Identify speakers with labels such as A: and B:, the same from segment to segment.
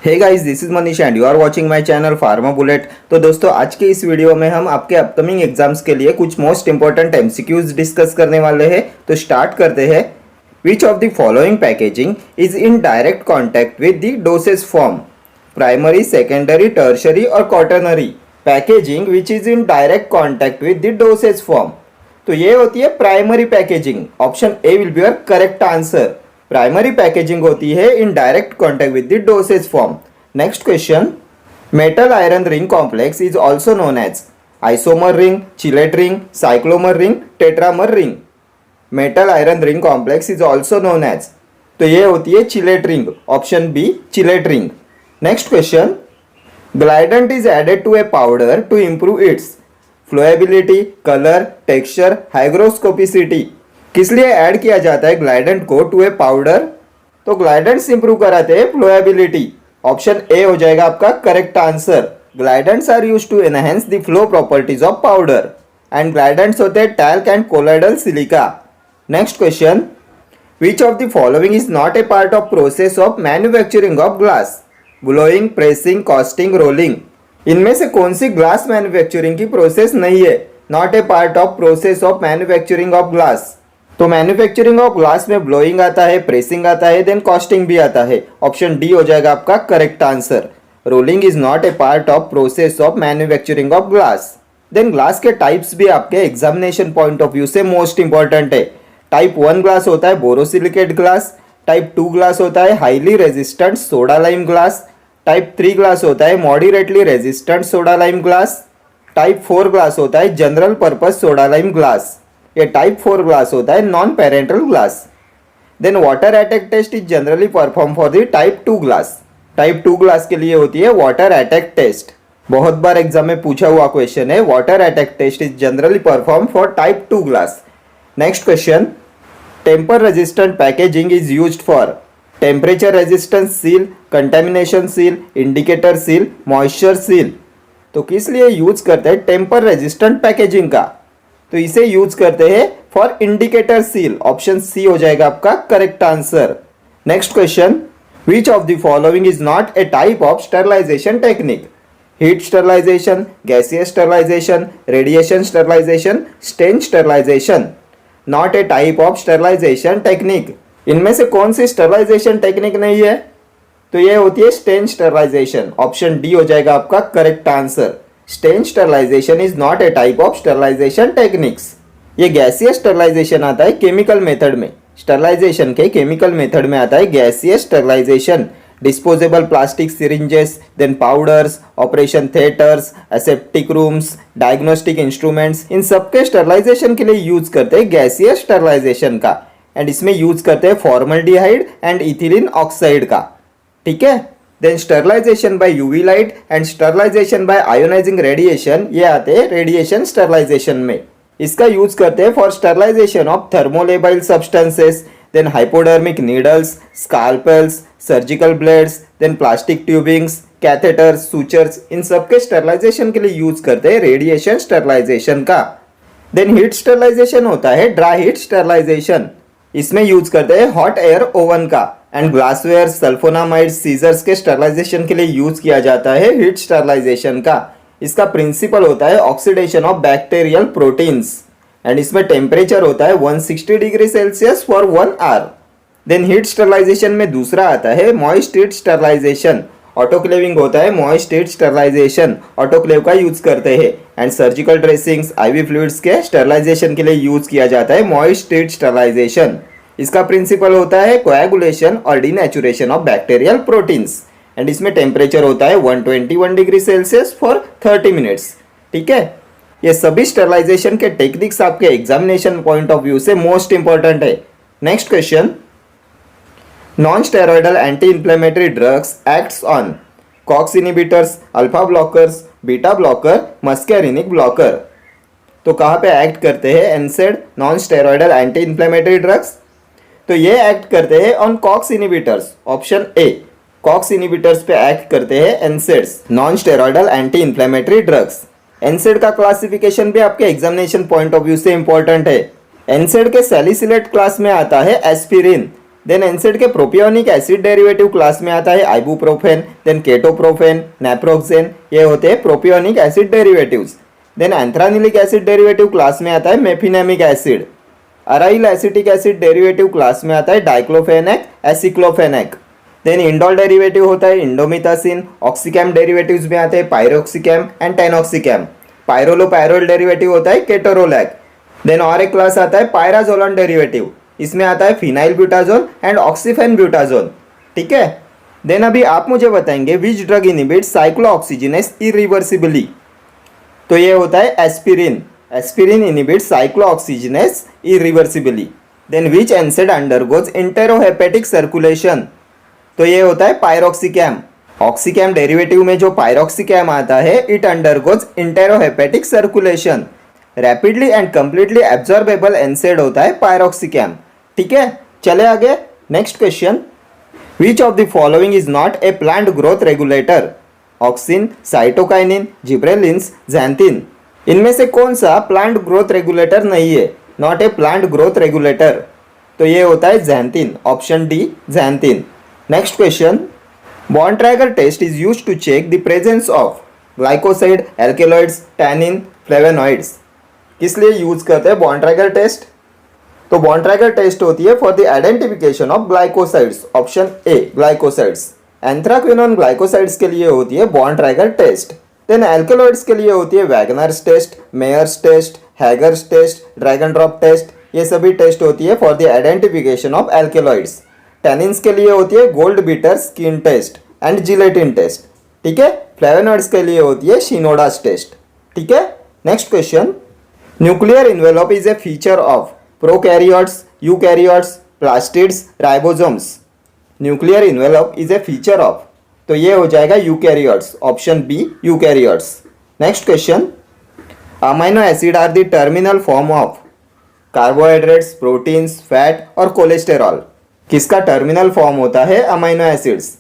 A: Hey guys, this is Manish and you are watching my channel Pharma Bullet. तो दोस्तों, आज के इस वीडियो में हम आपके अपकमिंग एग्जाम्स के लिए कुछ मोस्ट इंपॉर्टेंट एमसीक्यूज डिस्कस करने वाले हैं। तो स्टार्ट करते हैं। Which of the following packaging is in direct contact with the dosage form? Primary, secondary, tertiary और quaternary packaging which is in direct contact with the dosage form. तो ये होती है primary packaging. Option A will be your correct answer. Primary packaging होती है in direct contact with the dosage form. Next question, metal iron ring complex is also known as isomer ring, chelate ring, साइक्लोमर ring, tetramer ring. Metal iron ring complex is also known as, तो ये होती है chelate ring. Option B chelate ring. Next question, glidant is added to a powder to improve its flowability, colour, texture, hygroscopicity. किस लिए add किया जाता है glidant को टू ए पाउडर? तो ग्लाइडेंट्स इंप्रूव कराते हैं फ्लोएबिलिटी। ऑप्शन ए हो जाएगा आपका correct answer. Glidants are used to enhance the flow properties of powder and glidants होते हैं talc and colloidal silica. Next question, which of the following is not a part of process of manufacturing of glass? Blowing, pressing, casting, rolling. इनमें से कौन सी glass manufacturing की process नहीं है? Not a part of process of manufacturing of glass. तो manufacturing of glass में blowing आता है, प्रेसिंग आता है, देन कास्टिंग भी आता है। ऑप्शन डी हो जाएगा आपका correct answer. Rolling is not a part of process of manufacturing of glass. Then glass के टाइप्स भी आपके एग्जामिनेशन पॉइंट ऑफ व्यू से मोस्ट इंपॉर्टेंट है। टाइप 1 ग्लास होता है बोरोसिलिकेट ग्लास। टाइप 2 ग्लास होता है highly resistant soda lime glass. Type 3 glass होता है moderately resistant soda lime glass. Type 4 glass होता है general purpose soda lime glass. ये टाइप 4 ग्लास होता है non parenteral glass. Then water attack test is generally perform for the type 2 glass. Type 2 glass के लिए होती है वाटर अटैक टेस्ट। बहुत बार एग्जाम में पूछा हुआ क्वेश्चन है। Water attack test is generally perform for type 2 glass. Next question, tamper resistant packaging is used for temperature resistance seal, contamination seal, indicator seal, moisture seal. तो किस लिए use करते हैं टेम्पर रेजिस्टेंट पैकेजिंग का? तो इसे use करते हैं for indicator seal. Option C हो जाएगा आपका correct answer. Next question, which of the following is not a type of sterilisation technique? Heat sterilisation, gaseous sterilisation, radiation sterilisation, stain sterilisation. Not a type of sterilisation technique. इनमें से कौन सी sterilization technique नहीं है? तो ये होती है stand sterilization. Option D हो जाएगा आपका correct answer. Steam sterilization is not a type of sterilization techniques. ये गैसियस स्टरलाइजेशन आता है केमिकल मेथड में। स्टरलाइजेशन के केमिकल मेथड में आता है gaseous sterilization. Disposable plastic syringes, then powders, operation theatres, aseptic rooms, diagnostic instruments, इन सबके स्टरलाइजेशन के लिए यूज करते हैं गैसियस स्टरलाइजेशन का। एंड इसमें यूज करते हैं फॉर्मल्डिहाइड एंड इथिलीन ऑक्साइड का। ठीक है। Then sterilization by UV light and sterilisation by ionising radiation, ये आते हैं रेडिएशन स्टरलाइजेशन में। इसका यूज करते हैं for sterilization of thermolabile substances, then hypodermic needles, scalpels, surgical blades, then plastic tubings, catheters, sutures, इन सबके स्टरलाइजेशन के लिए यूज करते हैं रेडिएशन स्टरलाइजेशन का। देन हीट स्टरलाइजेशन होता है ड्राई हीट स्टरलाइजेशन। इसमें यूज करते हैं हॉट एयर ओवन का। एंड ग्लासवेयर, सल्फोनामाइड, सीजर्स के स्टरलाइजेशन के लिए यूज किया जाता है हीट स्टरलाइजेशन का। इसका प्रिंसिपल होता है oxidation of bacterial proteins. And इसमें टेम्परेचर होता है 160 degree Celsius for 1 hour. Then heat sterilisation में दूसरा आता है मॉइस्ट हीट स्टरलाइजेशन। ऑटोक्लेविंग होता है मॉइस्ट हीट स्टरलाइजेशन। ऑटोक्लेव का यूज करते हैं। And surgical dressings, ivy fluids के स्टरलाइजेशन के लिए यूज किया जाता है मॉइस्ट हीट स्टरलाइजेशन। इसका प्रिंसिपल होता है कोएगुलेशन और denaturation of bacterial proteins. And इसमें टेम्परेचर होता है 121 डिग्री सेल्सियस फॉर 30 मिनट्स। ठीक है। ये सभी स्टरलाइजेशन के टेक्निक्स आपके एग्जामिनेशन पॉइंट ऑफ व्यू से मोस्ट इंपॉर्टेंट है। Next question, non steroidal anti inflammatory drugs acts on COX inhibitors, alpha blockers, beta blocker, muscarinic blocker. तो कहाँ पे एक्ट करते हैं NSAID non steroidal anti inflammatory drugs? तो ये एक्ट करते हैं on COX inhibitors. Option A, COX inhibitors पे एक्ट करते हैं NSAIDs, non steroidal anti inflammatory drugs. NSAID का क्लासिफिकेशन भी आपके एग्जामिनेशन पॉइंट ऑफ व्यू से इंपॉर्टेंट है। एनसेड के सैलिसिलेट क्लास में आता है एस्पिरिन। देन एनसेड के प्रोपियोनिक एसिड डेरिवेटिव क्लास में आता है आइबुप्रोफेन, देन केटोप्रोफेन, नेप्रोक्सेन, ये होते हैं propionic acid derivatives. Then anthranilic acid derivative class में आता है mefenamic acid. Aryl acetic acid derivative class में आता है diclofenac, aceclofenac. Then indole derivative होता है इंडोमिथासिन। ऑक्सीकैम डेरिवेटिव्स में आते हैं piroxicam and tenoxicam. Pyrrolo pyrrole derivative होता है केटोरोलैक। देन और एक क्लास आता है पायराजोलोन डेरिवेटिव, इसमें आता है phenylbutazone and oxyphenbutazone. ठीक है। देन अभी आप मुझे बताएंगे which drug inhibit cyclooxygenase irreversibly. तो ये होता है aspirin. Aspirin inhibits cyclooxygenase irreversibly. Then which NSAID undergoes enterohepatic circulation. तो ये होता है पायरोक्सिकैम। ऑक्सीकैम डेरिवेटिव में जो पायरोक्सिकैम आता है it undergoes enterohepatic circulation. Rapidly and completely absorbable NSAID होता है पायरोक्सिकैम। ठीक है, चले आगे। Next question, which of the following is not a plant growth regulator. Auxin, cytokinin, gibberellins, xanthine. इनमें से कौन सा प्लांट ग्रोथ रेगुलेटर नहीं है, not a plant growth regulator. तो ये होता है xanthine, option D xanthine. Next question, Borntrager test is used to check the presence of glycoside, alkaloids, tannin, flavonoids. किस लिए यूज करते हैं बॉन्ट्रैगर टेस्ट। तो बॉन्ट्रैगर टेस्ट होती है for the identification of glycosides, option A glycosides. Anthraquinone glycosides के लिए होती है बॉन्ट्रैगर टेस्ट। देन एल्केलॉइड्स के लिए होती है Wagner's test, Mayer's test, Hager's test, Dragendorff test. ये सभी टेस्ट होती है for the identification of alkaloids. Tannins के लिए होती है gold beater skin test and gelatin test. ठीक है। फ्लेवेनॉइड्स के लिए होती है शिनोडास टेस्ट। ठीक है। Next question, nuclear envelope is a feature of prokaryotes, eukaryotes, plastids, ribosomes. Nuclear envelope is a feature of, तो ये हो जाएगा eukaryotes, option B eukaryotes. Next question, amino acid are the terminal form of carbohydrates, proteins, fat और cholesterol. किसका terminal form होता है amino acids.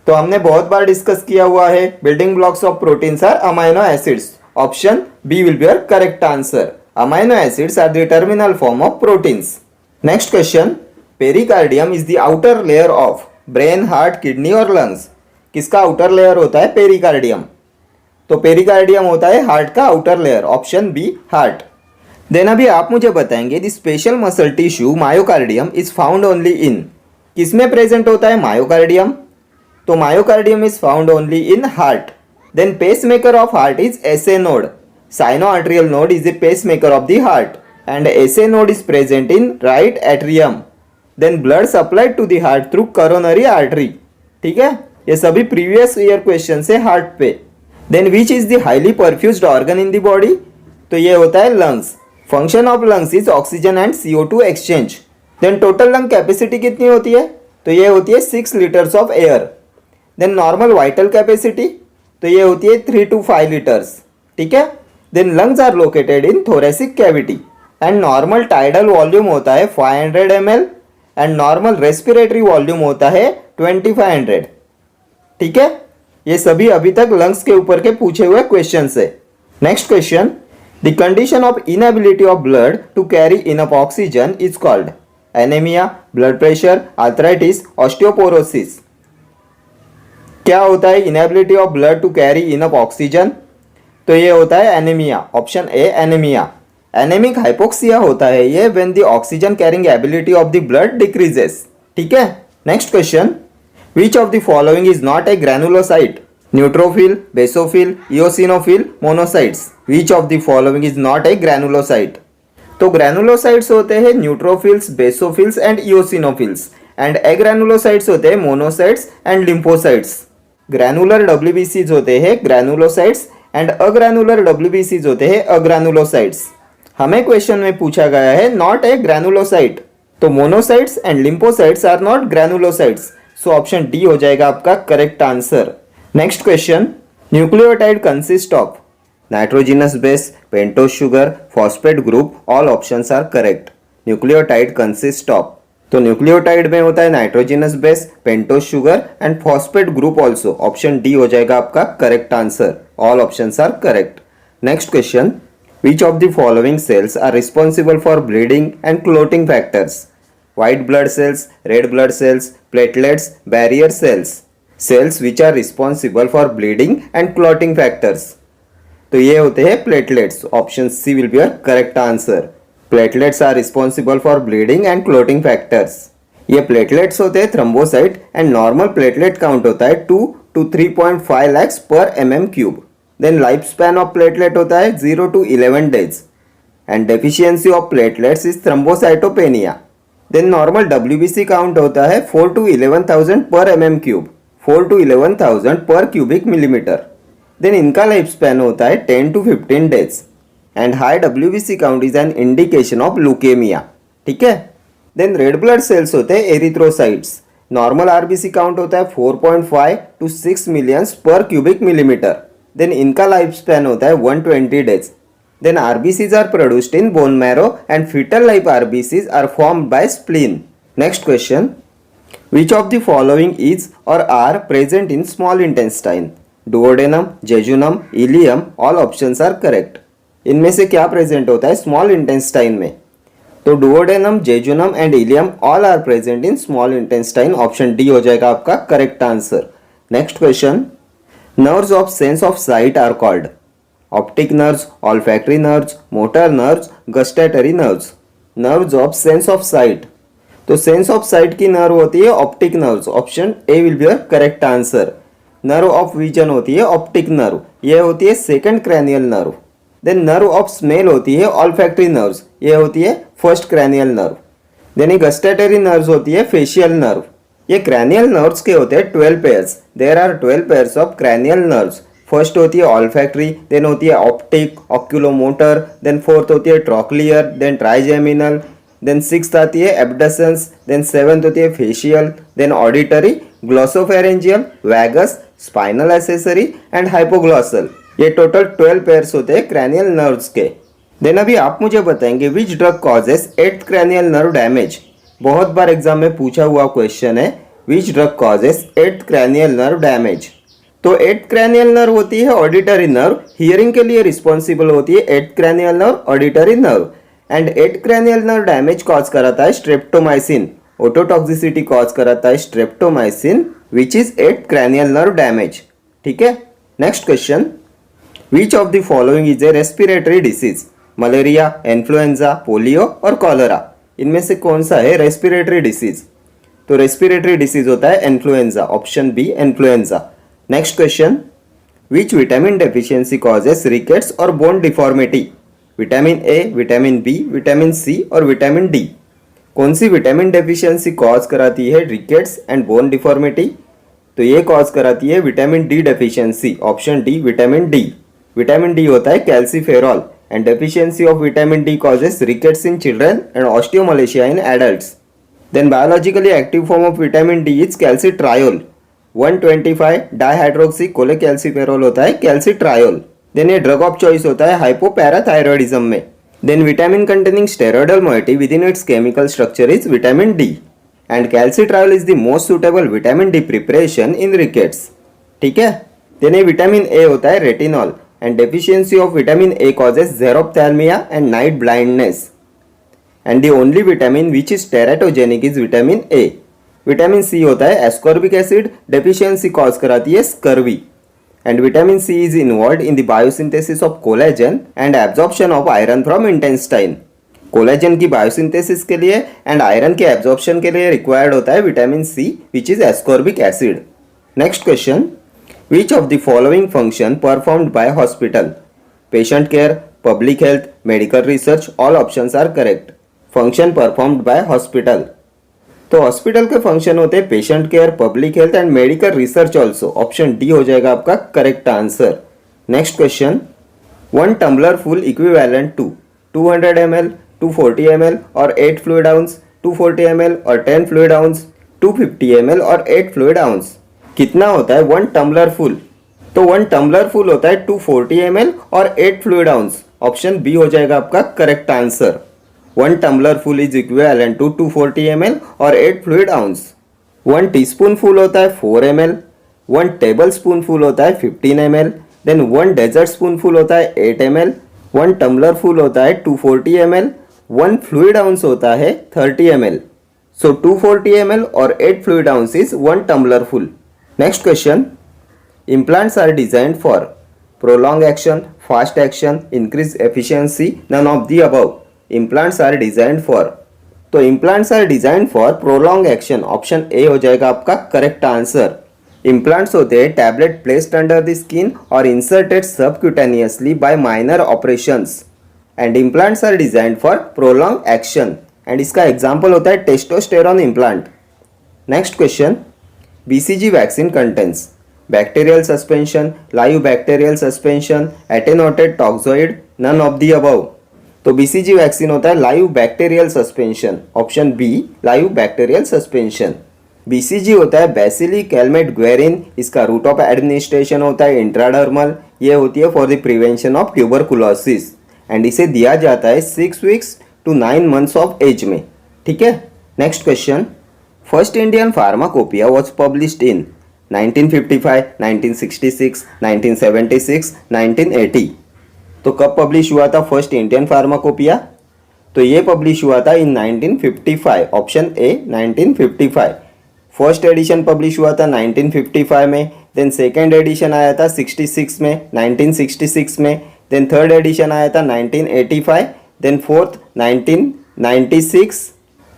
A: तो हमने बहुत बार डिस्कस किया हुआ है, building blocks of proteins are amino acids. Option B will be your correct answer. Amino acids are the terminal form of proteins. Next question, pericardium is the outer layer of brain, heart, kidney और lungs. किसका outer layer होता है pericardium. तो pericardium होता है heart का outer layer, option B heart. Then अभी आप मुझे बताएंगे the special muscle tissue myocardium is found only इन। किसमें प्रेजेंट होता है मायोकार्डियम। तो myocardium is found only in heart. Then pacemaker of heart is SA node. Sinoatrial node is a pacemaker of the heart and SA node is present in right atrium. Then blood supplied to the heart through coronary artery. ठीक है, ये सभी previous year question है heart पे। देन which is the highly perfused organ in the body. तो ये होता है lungs. Function of lungs is oxygen and CO2 exchange. Then total lung capacity कितनी होती है। तो ये होती है 6 litres of air. Then normal vital capacity, तो ये होती है 3 to 5 लीटर्स। ठीक है। Then lungs are located in thoracic cavity and normal tidal volume होता है 500 ml and normal respiratory volume होता है 2500। ठीक है, ये सभी अभी तक लंग्स के ऊपर के पूछे हुए क्वेश्चन है। Next question, the condition of inability of blood to carry enough oxygen is called anaemia, blood pressure, arthritis, osteoporosis. क्या होता है inability of blood to carry enough oxygen. तो ये होता है anaemia, option A anaemia. Anaemic hypoxia होता है ये when the oxygen carrying ability of the blood decreases. ठीक है। Next question, which of the following is not a granulocyte. Neutrophil, basophil, eosinophil, monocytes. Which of the following is not a granulocyte. तो granulocytes होते हैं neutrophils, basophils and eosinophils and agranulocytes होते हैं monocytes and lymphocytes. Granular डब्ल्यूबीसीज होते हैं granulocytes and अग्रैनुलर डब्ल्यूबीसीज होते हैं अग्रैनुलोसाइट्स। हमें क्वेश्चन में पूछा गया है नॉट ए ग्रैनुलोसाइट, तो monocytes and lymphocytes are not granulocytes, so option D हो जाएगा आपका correct answer. Next question, nucleotide consist of nitrogenous base, pentose sugar, phosphate group, all options are correct. Nucleotide consist of, तो nucleotide में होता है nitrogenous base, pentose sugar and phosphate group also, option D हो जाएगा आपका correct answer. All options are correct. Next question, which of the following cells are responsible for bleeding and clotting factors. white blood cells, red blood cells, platelets, barrier cells, cells which are responsible for bleeding and clotting factors. तो ये होते हैं platelets. Option C will be your correct answer. Platelets are responsible for bleeding and clotting factors. ये platelets होते हैं thrombocyte and normal platelet count होता है 2 to 3.5 lakhs per mm cube. Then life span of platelet होता है 0 to 11 days and deficiency of platelets is thrombocytopenia. Then normal WBC count होता है 4 to 11,000 पर mm क्यूब, 4 to 11,000 पर cubic millimetre. Then इनका life span होता है 10 to 15 days and high WBC count is an indication of leukaemia. ठीक है. Then red blood cells होते हैं एरिथ्रोसाइट्स. नॉर्मल RBC काउंट होता है 4.5 to 6 मिलियंस पर क्यूबिक मिलीमीटर. देन इनका लाइफ स्पैन होता है 120 days. Then RBCs are produced in bone marrow and fetal like RBCs are formed by spleen. Next question. Which of the following is or are present in small intestine? Duodenum, jejunum, ileum, all options are correct. इनमें से क्या present होता है small intestine में? तो duodenum, jejunum and ileum all are present in small intestine. Option D हो जाएगा आपका correct answer. Next question. Nerves of sense of sight are called optic nerves, olfactory nerves, motor nerves, gustatory nerves. Nerves of sense of sight. तो sense of sight की nerve होती है optic nerves. Option A will be your correct answer. Nerve of vision होती है optic nerve, ये होती है second cranial nerve. Then nerve of smell होती है ऑल्फैक्टरी नर्व्स, ये होती है फर्स्ट क्रैनियल नर्व. देन ये गस्टेटरी नर्व्स होती है फेशियल नर्व. ये क्रैनियल नर्व्स के होते हैं 12 pairs. There are 12 pairs of cranial nerves. First होती है ऑल्फैक्टरी, देन होती है ऑप्टिक, ऑक्यूलोमोटर, देन फोर्थ होती है trochlear, then trigeminal, then sixth आती है एब्डसेंस, देन सेवंथ होती है facial, then auditory, glossopharyngeal, vagus, spinal accessory and hypoglossal. ये टोटल 12 पेयर्स होते हैं क्रैनियल नर्व्स के. देन अभी आप मुझे बताएंगे which drug causes 8th cranial nerve damage. बहुत बार एग्जाम में पूछा हुआ क्वेश्चन है which drug causes 8th cranial nerve damage. तो 8th क्रैनियल नर्व होती है ऑडिटरी नर्व. हियरिंग के लिए रिस्पॉन्सिबल होती है 8th cranial nerve, auditory nerve. And 8th cranial nerve damage cause कराता है स्ट्रेप्टोमाइसिन. ओटोटॉक्सिसिटी कॉज कराता है streptomycin which is 8th cranial nerve damage. ठीक है. Next question. Which of the following is a respiratory disease? Malaria, influenza, polio और cholera. इनमें से कौन सा है रेस्पिरेटरी डिसीज? तो रेस्पिरेटरी डिसीज होता है influenza. Option B influenza. Next question. Which vitamin deficiency causes rickets और bone deformity? Vitamin A, vitamin B, vitamin C और विटामिन डी. कौन सी विटामिन डेफिशिएंसी कॉज कराती है रिकेट्स एंड बोन डिफॉर्मिटी? तो ये cause कराती है vitamin D deficiency. Option D vitamin D. Vitamin D होता है calciferol and deficiency of vitamin D causes rickets in children and osteomalacia in adults. Then biologically active form of vitamin D is calcitriol. 125 dihydroxy cholecalciferol होता है calcitriol. Then ये drug of choice होता है hypoparathyroidism में. Then vitamin containing steroidal moiety within its chemical structure is vitamin D and calcitriol is the most suitable vitamin D preparation in rickets. ठीक है. Then ये vitamin A होता है retinol and deficiency of vitamin A causes xerophthalmia and night blindness. And the only vitamin which is teratogenic is vitamin A. Vitamin C होता है ascorbic acid, deficiency cause कराती है scurvy. And vitamin C is involved in the biosynthesis of collagen and absorption of iron from intestine. Collagen की biosynthesis के लिए and iron के absorption के लिए रिक्वायर्ड होता है vitamin C which is ascorbic acid. Next question. Which of the following function performed by hospital? Patient care, public health, medical research, all options are correct. Function performed by hospital. तो hospital के function होते हैं patient care, public health and medical research also. Option D हो जाएगा आपका correct answer. Next question. 1 tumbler full equivalent to 200 ml, 240 ml और 8 fluid ounce, 240 ml और 10 fluid ounce, 250 ml और 8 fluid ounce. कितना होता है 1 tumbler full? तो 1 tumbler full होता है 240 ml और 8 fluid ounce. ऑप्शन बी हो जाएगा आपका correct answer. 1 tumbler full is equivalent to 240 ml और 8 fluid ounce. 1 teaspoonful होता है 4 ml, 1 tablespoonful होता है 15 ml, देन 1 dessert spoonful होता है 8 ml, 1 tumbler full होता है 240 ml, 1 fluid ounce होता है 30 ml. So 240 ml or 8 fluid ounce is 1 tumbler full. Next question. Implants are designed for prolonged action, fast action, increased efficiency, none of the above. Implants are designed for, तो implants are designed for prolonged action. Option A हो जाएगा आपका correct answer. Implants होते हैं tablet placed under the skin और inserted subcutaneously by minor operations and implants are designed for prolong action. And इसका example होता है testosterone implant. Next question. BCG vaccine contents bacterial suspension, live bacterial suspension, attenuated toxoid, none of the above. तो BCG vaccine होता है live bacterial suspension. Option B live bacterial suspension. BCG होता है bacilli Calmette ग्वेरिन. इसका root of administration होता है intradermal. ये होती है for the prevention of tuberculosis and इसे दिया जाता है 6 weeks to 9 months of age में. ठीक है. Next question. First Indian pharmacopoeia was published in 1955, 1966, 1976, 1980. तो कब पब्लिश हुआ था फर्स्ट इंडियन फार्माकोपिया? तो ये पब्लिश हुआ था इन 1955. Option A 1955. First edition publish हुआ था 1955 में. देन सेकेंड एडिशन आया था 66 में, 1966 में. देन थर्ड एडिशन आया था 1985. Then fourth 1996.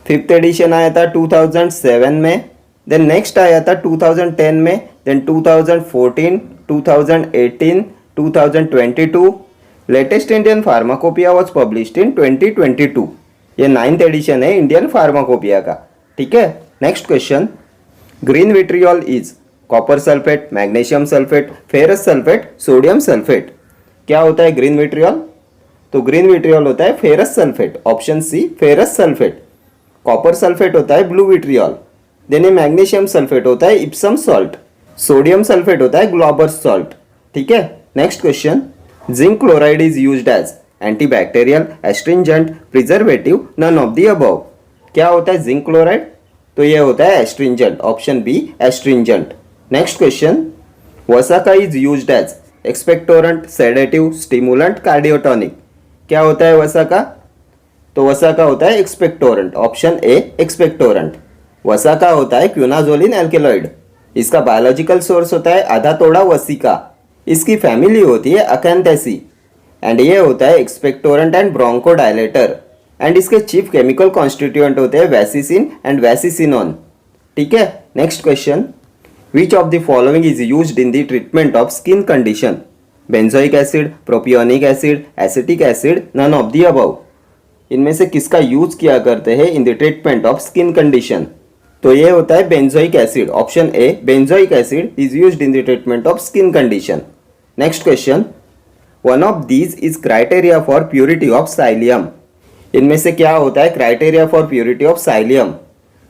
A: फिफ्थ एडिशन आया था 2007 में. देन नेक्स्ट आया था 2010 में. Then 2014, 2018, 2022. Latest Indian pharmacopoeia was published in 2022. ये 9th एडिशन है इंडियन फार्माकोपिया का. ठीक है. Next question. Green vitriol is copper sulphate, magnesium sulphate, ferrous sulphate, sodium sulphate. क्या होता है ग्रीन विट्रियोल? तो ग्रीन विट्रियोल होता है ferrous sulphate. Option C ferrous sulphate. Copper sulphate होता है ब्लू विट्रियोल. देन ये मैग्नीशियम सल्फेट होता है इप्सम सॉल्ट. सोडियम सल्फेट होता है ग्लोबस सॉल्ट. ठीक है. Next question. Zinc chloride is used as antibacterial, astringent, preservative, none of the above. क्या होता है जिंक क्लोराइड? तो ये होता है astringent. Option B astringent. Next question. Vasaka is used as expectorant, sedative, stimulant, cardiotonic. क्या होता है वसाका? तो वसाका होता है expectorant. Option A expectorant. Vasaka होता है क्विनाजोलिन एल्केलॉइड. इसका बायोलॉजिकल सोर्स होता है आधा तोड़ा वसिका. इसकी फैमिली होती है अकैंथेसी एंड ये होता है एक्सपेक्टोरेंट एंड ब्रोंकोडायलेटर. एंड इसके चीफ केमिकल कॉन्स्टिट्यूएंट होते हैं वैसिसिन एंड वैसिसिनोन. ठीक है. Next question. Which of the following is used in the treatment of skin condition? Benzoic acid, propionic acid, acetic acid, none of the above. इनमें से किसका use किया करते हैं in the treatment of skin condition? तो ये होता है benzoic acid. Option A benzoic acid is used in the treatment of skin condition. Next question. One of these is criteria for purity of psyllium. इनमें से क्या होता है criteria for purity of psyllium?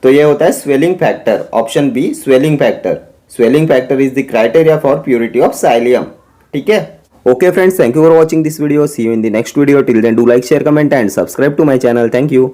A: तो ये होता है swelling factor. Option B swelling factor. Swelling factor is the criteria for purity of psyllium. ठीक है. Okay friends, thank you for watching this video. See you in the next video. Till then, do like, share, comment and subscribe to my channel. Thank you.